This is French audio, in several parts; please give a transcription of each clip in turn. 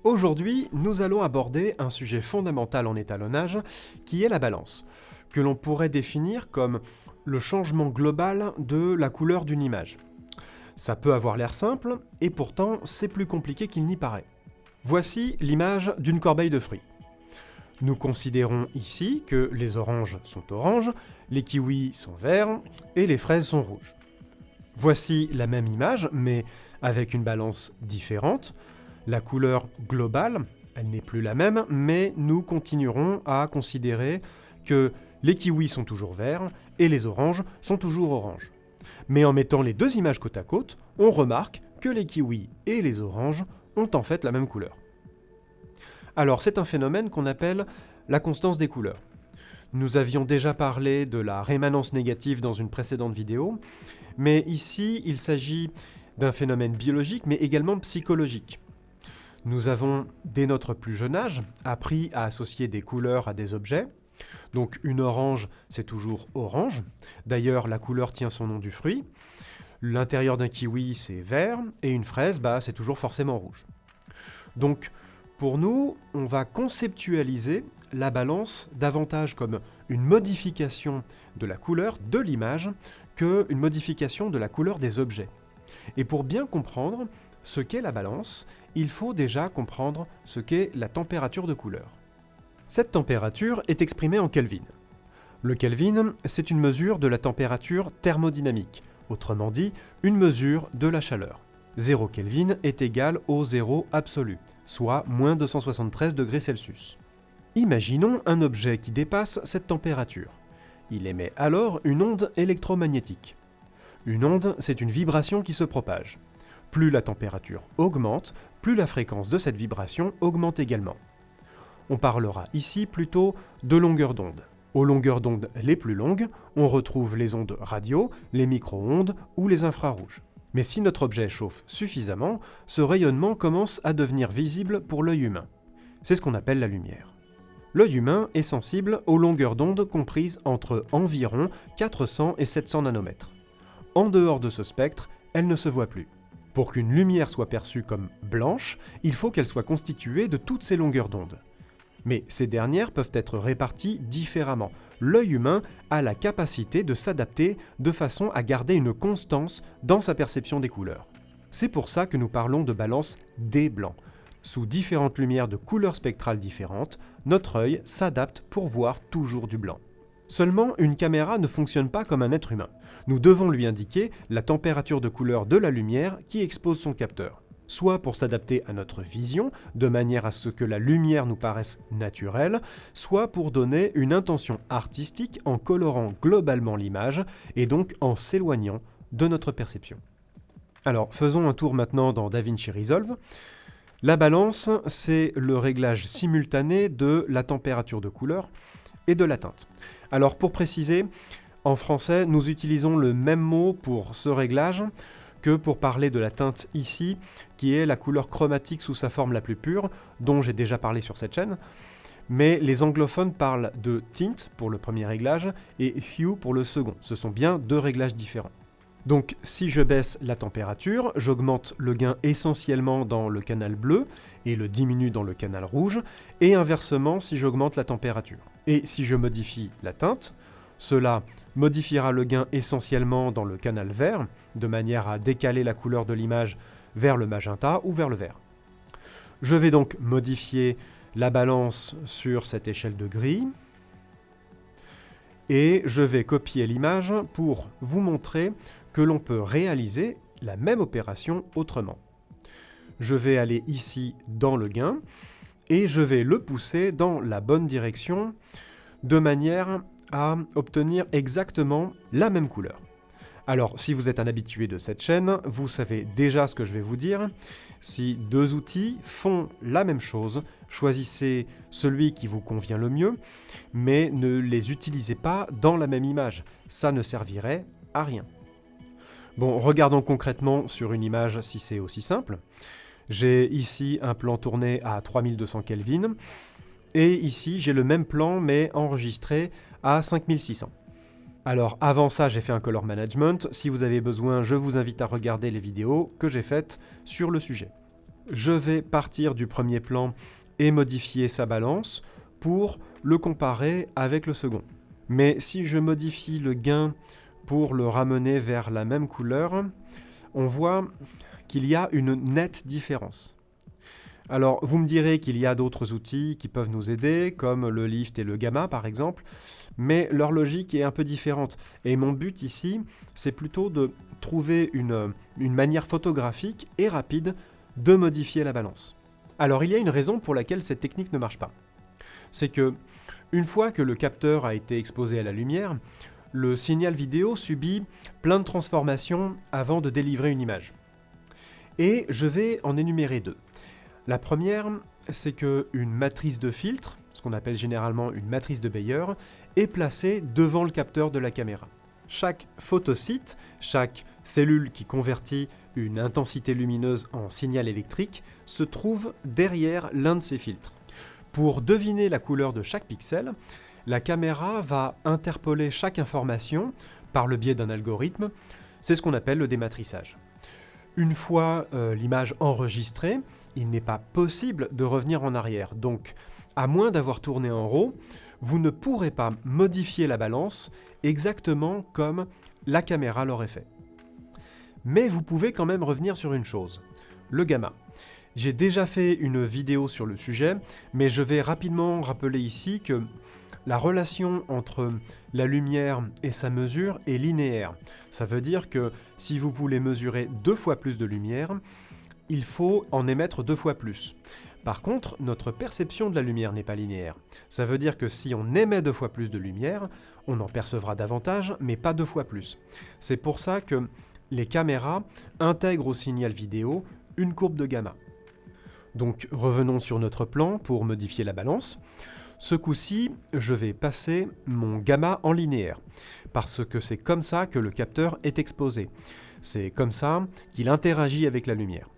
Aujourd'hui, nous allons aborder un sujet fondamental en étalonnage, qui est la balance, que l'on pourrait définir comme le changement global de la couleur d'une image. Ça peut avoir l'air simple, et pourtant c'est plus compliqué qu'il n'y paraît. Voici l'image d'une corbeille de fruits. Nous considérons ici que les oranges sont oranges, les kiwis sont verts, et les fraises sont rouges. Voici la même image, mais avec une balance différente. La couleur globale, elle n'est plus la même, mais nous continuerons à considérer que les kiwis sont toujours verts et les oranges sont toujours oranges. Mais en mettant les deux images côte à côte, on remarque que les kiwis et les oranges ont en fait la même couleur. Alors c'est un phénomène qu'on appelle la constance des couleurs. Nous avions déjà parlé de la rémanence négative dans une précédente vidéo, mais ici il s'agit d'un phénomène biologique mais également psychologique. Nous avons, dès notre plus jeune âge, appris à associer des couleurs à des objets. Donc une orange, c'est toujours orange. D'ailleurs, la couleur tient son nom du fruit. L'intérieur d'un kiwi, c'est vert. Et une fraise, c'est toujours forcément rouge. Donc, pour nous, on va conceptualiser la balance davantage comme une modification de la couleur de l'image qu'une modification de la couleur des objets. Et pour bien comprendre ce qu'est la balance, il faut déjà comprendre ce qu'est la température de couleur. Cette température est exprimée en Kelvin. Le Kelvin, c'est une mesure de la température thermodynamique, autrement dit, une mesure de la chaleur. 0 Kelvin est égal au zéro absolu, soit moins 273 degrés Celsius. Imaginons un objet qui dépasse cette température. Il émet alors une onde électromagnétique. Une onde, c'est une vibration qui se propage. Plus la température augmente, plus la fréquence de cette vibration augmente également. On parlera ici plutôt de longueur d'onde. Aux longueurs d'onde les plus longues, on retrouve les ondes radio, les micro-ondes ou les infrarouges. Mais si notre objet chauffe suffisamment, ce rayonnement commence à devenir visible pour l'œil humain. C'est ce qu'on appelle la lumière. L'œil humain est sensible aux longueurs d'onde comprises entre environ 400 et 700 nanomètres. En dehors de ce spectre, elle ne se voit plus. Pour qu'une lumière soit perçue comme blanche, il faut qu'elle soit constituée de toutes ces longueurs d'onde. Mais ces dernières peuvent être réparties différemment. L'œil humain a la capacité de s'adapter de façon à garder une constance dans sa perception des couleurs. C'est pour ça que nous parlons de balance des blancs. Sous différentes lumières de couleurs spectrales différentes, notre œil s'adapte pour voir toujours du blanc. Seulement, une caméra ne fonctionne pas comme un être humain. Nous devons lui indiquer la température de couleur de la lumière qui expose son capteur, soit pour s'adapter à notre vision, de manière à ce que la lumière nous paraisse naturelle, soit pour donner une intention artistique en colorant globalement l'image et donc en s'éloignant de notre perception. Alors, faisons un tour maintenant dans DaVinci Resolve. La balance, c'est le réglage simultané de la température de couleur et de la teinte. Alors pour préciser, en français, nous utilisons le même mot pour ce réglage que pour parler de la teinte ici, qui est la couleur chromatique sous sa forme la plus pure, dont j'ai déjà parlé sur cette chaîne. Mais les anglophones parlent de tint pour le premier réglage et hue pour le second. Ce sont bien deux réglages différents. Donc si je baisse la température, j'augmente le gain essentiellement dans le canal bleu et le diminue dans le canal rouge, et inversement si j'augmente la température. Et si je modifie la teinte, cela modifiera le gain essentiellement dans le canal vert, de manière à décaler la couleur de l'image vers le magenta ou vers le vert. Je vais donc modifier la balance sur cette échelle de gris, et je vais copier l'image pour vous montrer que l'on peut réaliser la même opération autrement. Je vais aller ici dans le gain et je vais le pousser dans la bonne direction de manière à obtenir exactement la même couleur. Alors, si vous êtes un habitué de cette chaîne, vous savez déjà ce que je vais vous dire. Si deux outils font la même chose, choisissez celui qui vous convient le mieux, mais ne les utilisez pas dans la même image. Ça ne servirait à rien. Bon, regardons concrètement sur une image si c'est aussi simple. J'ai ici un plan tourné à 3200 Kelvin, et ici j'ai le même plan mais enregistré à 5600. Alors avant ça, j'ai fait un color management. Si vous avez besoin, je vous invite à regarder les vidéos que j'ai faites sur le sujet. je vais partir du premier plan et modifier sa balance pour le comparer avec le second. Mais si je modifie le gain pour le ramener vers la même couleur, on voit qu'il y a une nette différence. Alors, vous me direz qu'il y a d'autres outils qui peuvent nous aider, comme le lift et le gamma par exemple, mais leur logique est un peu différente. Et mon but ici, c'est plutôt de trouver une manière photographique et rapide de modifier la balance. Alors, il y a une raison pour laquelle cette technique ne marche pas. C'est que, une fois que le capteur a été exposé à la lumière, le signal vidéo subit plein de transformations avant de délivrer une image. Et je vais en énumérer deux. La première, c'est qu'une matrice de filtre, ce qu'on appelle généralement une matrice de Bayer, est placée devant le capteur de la caméra. Chaque photocyte, chaque cellule qui convertit une intensité lumineuse en signal électrique, se trouve derrière l'un de ces filtres. Pour deviner la couleur de chaque pixel, la caméra va interpoler chaque information par le biais d'un algorithme. C'est ce qu'on appelle le dématrissage. Une fois l'image enregistrée, il n'est pas possible de revenir en arrière. Donc, à moins d'avoir tourné en RAW, vous ne pourrez pas modifier la balance exactement comme la caméra l'aurait fait. Mais vous pouvez quand même revenir sur une chose, le gamma. J'ai déjà fait une vidéo sur le sujet, mais je vais rapidement rappeler ici que la relation entre la lumière et sa mesure est linéaire. Ça veut dire que si vous voulez mesurer 2 fois plus de lumière, il faut en émettre 2 fois plus. Par contre, notre perception de la lumière n'est pas linéaire. Ça veut dire que si on émet 2 fois plus de lumière, on en percevra davantage, mais pas 2 fois plus. C'est pour ça que les caméras intègrent au signal vidéo une courbe de gamma. Donc revenons sur notre plan pour modifier la balance. Ce coup-ci, je vais passer mon gamma en linéaire, parce que c'est comme ça que le capteur est exposé. C'est comme ça qu'il interagit avec la lumière.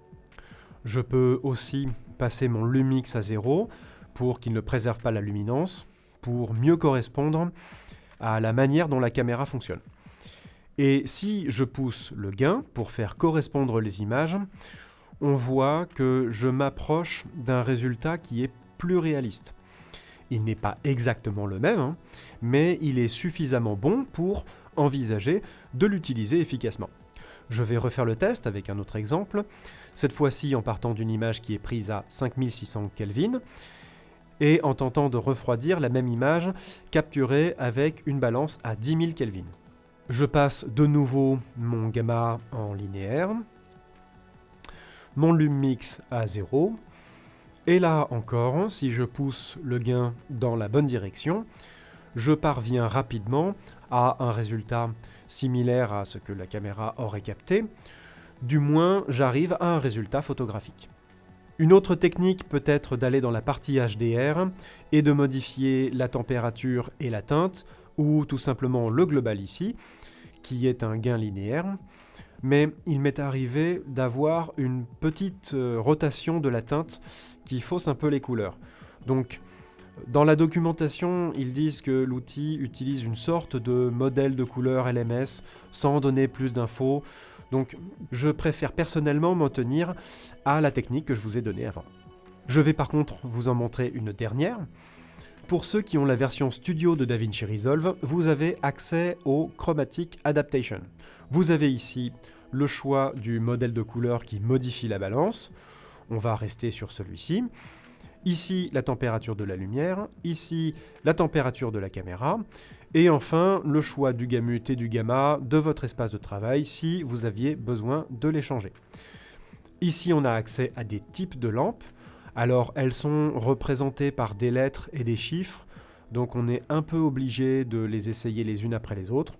Je peux aussi passer mon lumix à 0 pour qu'il ne préserve pas la luminance, pour mieux correspondre à la manière dont la caméra fonctionne. Et si je pousse le gain pour faire correspondre les images, on voit que je m'approche d'un résultat qui est plus réaliste. Il n'est pas exactement le même, mais il est suffisamment bon pour envisager de l'utiliser efficacement. Je vais refaire le test avec un autre exemple, cette fois-ci en partant d'une image qui est prise à 5600 Kelvin, et en tentant de refroidir la même image capturée avec une balance à 10 000 Kelvin. Je passe de nouveau mon gamma en linéaire, mon lumix à 0, et là encore, si je pousse le gain dans la bonne direction, je parviens rapidement à un résultat similaire à ce que la caméra aurait capté, du moins j'arrive à un résultat photographique. Une autre technique peut être d'aller dans la partie HDR et de modifier la température et la teinte, ou tout simplement le global ici, qui est un gain linéaire, mais il m'est arrivé d'avoir une petite rotation de la teinte qui fausse un peu les couleurs. Donc, dans la documentation, ils disent que l'outil utilise une sorte de modèle de couleur LMS sans donner plus d'infos. Donc, je préfère personnellement m'en tenir à la technique que je vous ai donnée avant. Je vais par contre vous en montrer une dernière. Pour ceux qui ont la version studio de DaVinci Resolve, vous avez accès au Chromatic Adaptation. Vous avez ici le choix du modèle de couleur qui modifie la balance. On va rester sur celui-ci. Ici, la température de la lumière. Ici, la température de la caméra. Et enfin, le choix du gamut et du gamma de votre espace de travail si vous aviez besoin de les changer. Ici, on a accès à des types de lampes. Alors, elles sont représentées par des lettres et des chiffres, donc on est un peu obligé de les essayer les unes après les autres.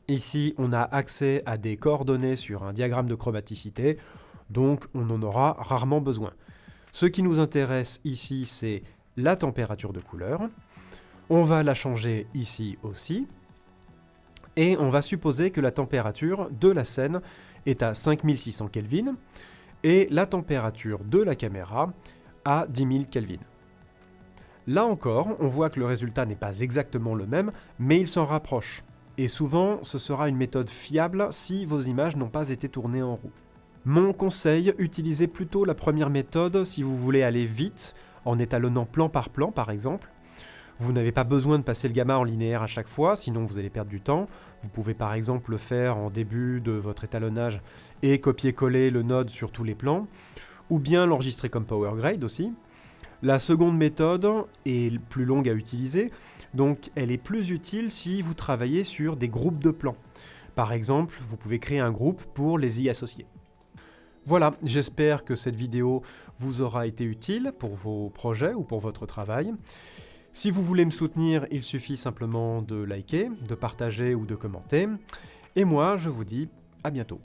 Ici, on a accès à des coordonnées sur un diagramme de chromaticité, donc on en aura rarement besoin. Ce qui nous intéresse ici, c'est la température de couleur. On va la changer ici aussi. Et on va supposer que la température de la scène est à 5600 Kelvin et la température de la caméra à 10 000 Kelvin. Là encore, on voit que le résultat n'est pas exactement le même, mais il s'en rapproche. Et souvent, ce sera une méthode fiable si vos images n'ont pas été tournées en RAW. Mon conseil, utilisez plutôt la première méthode si vous voulez aller vite, en étalonnant plan par plan par exemple. Vous n'avez pas besoin de passer le gamma en linéaire à chaque fois, sinon vous allez perdre du temps. Vous pouvez par exemple le faire en début de votre étalonnage et copier-coller le node sur tous les plans, ou bien l'enregistrer comme power grade aussi. La seconde méthode est plus longue à utiliser, donc elle est plus utile si vous travaillez sur des groupes de plans. Par exemple, vous pouvez créer un groupe pour les y associer. Voilà, j'espère que cette vidéo vous aura été utile pour vos projets ou pour votre travail. Si vous voulez me soutenir, il suffit simplement de liker, de partager ou de commenter. Et moi, je vous dis à bientôt.